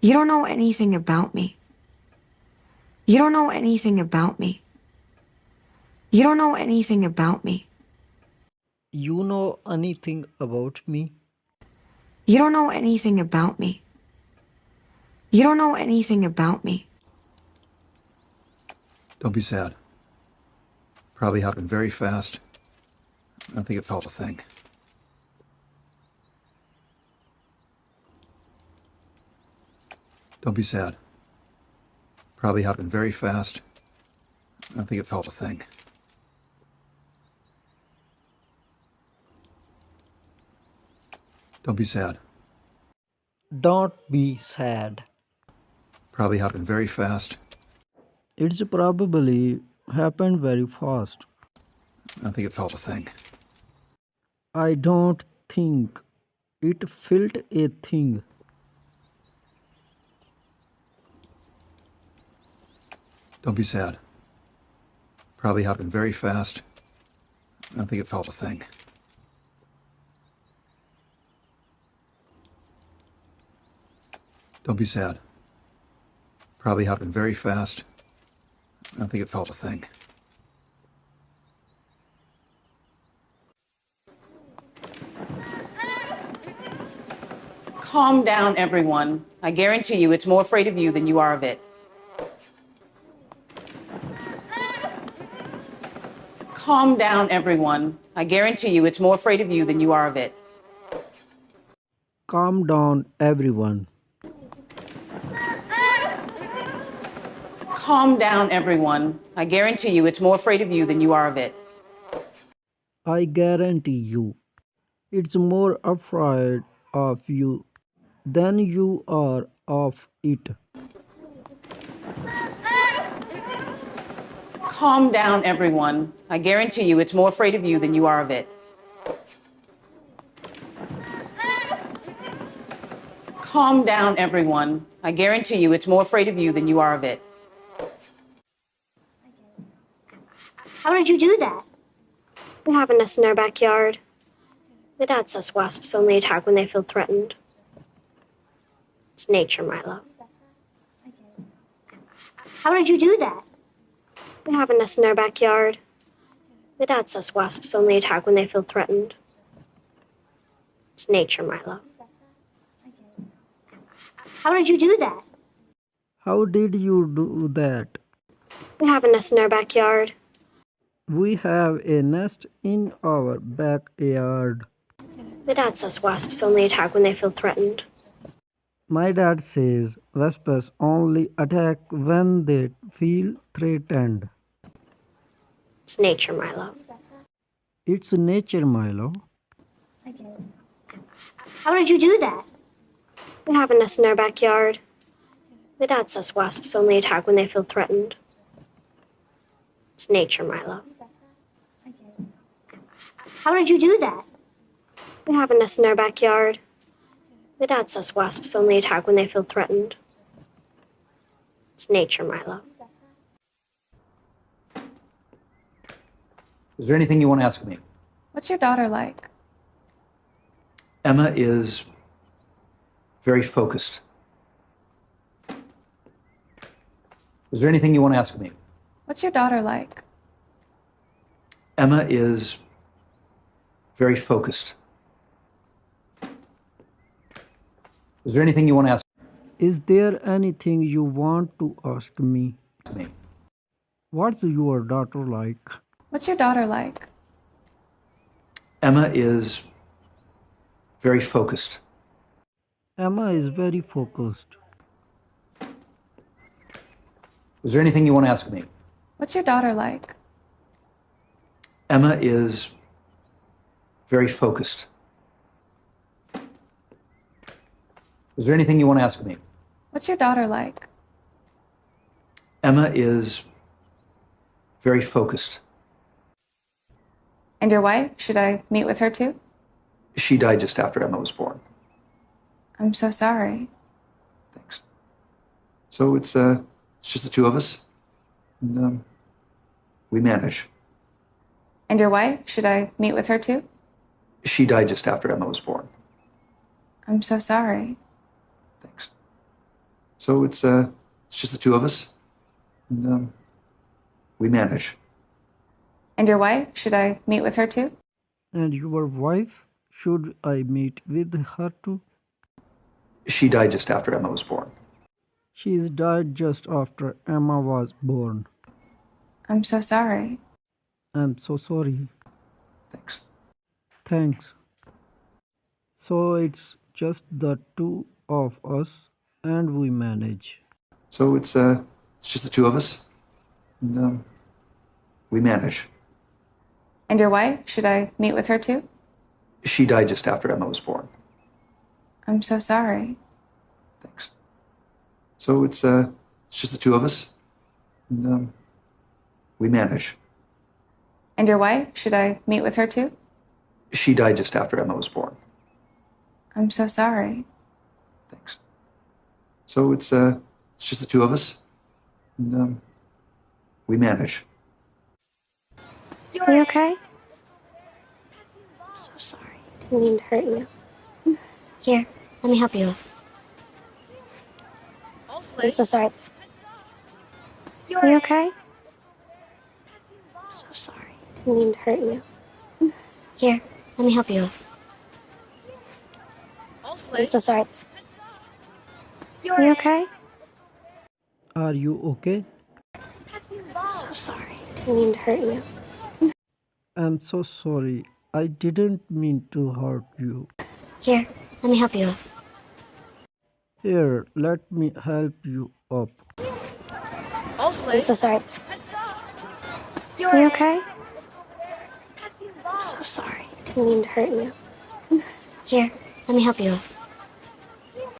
You don't know anything about me. You don't know anything about me. You don't know anything about me. You know anything about me? You don't know anything about me. You don't know anything about me. Don't be sad. Probably happened very fast. I don't think it felt a thing. Don't be sad. Probably happened very fast. I don't think it felt a thing. Don't be sad. Don't be sad. Probably happened very fast. It's probably happened very fast. I don't think it felt a thing. I don't think it felt a thing. Don't be sad. Probably happened very fast. I don't think it felt a thing. Don't be sad. Probably happened very fast. I don't think it felt a thing. Calm down, everyone. I guarantee you it's more afraid of you than you are of it. Calm down, everyone. I guarantee you it's more afraid of you than you are of it. Calm down, everyone. Calm down, everyone. I guarantee you it's more afraid of you than you are of it. I guarantee you, it's more afraid of you than you are of it. Calm down, everyone. I guarantee you it's more afraid of you than you are of it. Calm down, everyone. I guarantee you it's more afraid of you than you are of it. How did you do that? We have a nest in our backyard. My dad says wasps only attack when they feel threatened. It's nature, Milo. How did you do that? We have a nest in our backyard. My dad says wasps only attack when they feel threatened. It's nature, Milo. How did you do that? How did you do that? We have a nest in our backyard. We have a nest in our backyard. My dad says wasps only attack when they feel threatened. My dad says wasps only attack when they feel threatened. It's nature, Milo. It's nature, Milo. How did you do that? We have a nest in our backyard. My dad says wasps only attack when they feel threatened. It's nature, Milo. How did you do that? We have a nest in our backyard. My dad says wasps only attack when they feel threatened. It's nature, Milo. Is there anything you want to ask me? What's your daughter like? Emma is very focused. Is there anything you want to ask me? What's your daughter like? Emma is very focused. Is there anything you want to ask Is there anything you want to ask me? me? What's your daughter like? What's your daughter like? Emma is very focused. Emma is very focused. Is there anything you want to ask me? What's your daughter like? Emma is very focused. Is there anything you want to ask me? What's your daughter like? Emma is very focused. And your wife? Should I meet with her too? She died just after Emma was born. I'm so sorry. Thanks. So it's just the two of us, and we manage. And your wife? Should I meet with her too? She died just after Emma was born. I'm so sorry. Thanks. So it's just the two of us, and we manage. And your wife? Should I meet with her too? And your wife? Should I meet with her too? She died just after Emma was born. She's died just after Emma was born. I'm so sorry. I'm so sorry. Thanks. Thanks. So it's just the two of us and we manage. So it's just the two of us, and we manage. And your wife? Should I meet with her too? She died just after Emma was born. I'm so sorry. Thanks. So it's just the two of us, and we manage. And your wife? Should I meet with her too? She died just after Emma was born. I'm so sorry. Thanks. So it's just the two of us, and we manage. You okay? I'm so sorry. Didn't mean to hurt you. Here, let me help you. I'm so sorry. You okay? I'm so sorry. Didn't mean to hurt you. Here, let me help you. I'm so sorry. You okay? Are you okay? I'm so sorry. Didn't mean to hurt you. I'm so sorry. I didn't mean to hurt you. Here, let me help you. Here, let me help you up. I'm so sorry. You okay? I'm so sorry. Didn't mean to hurt you. Here, let me help you.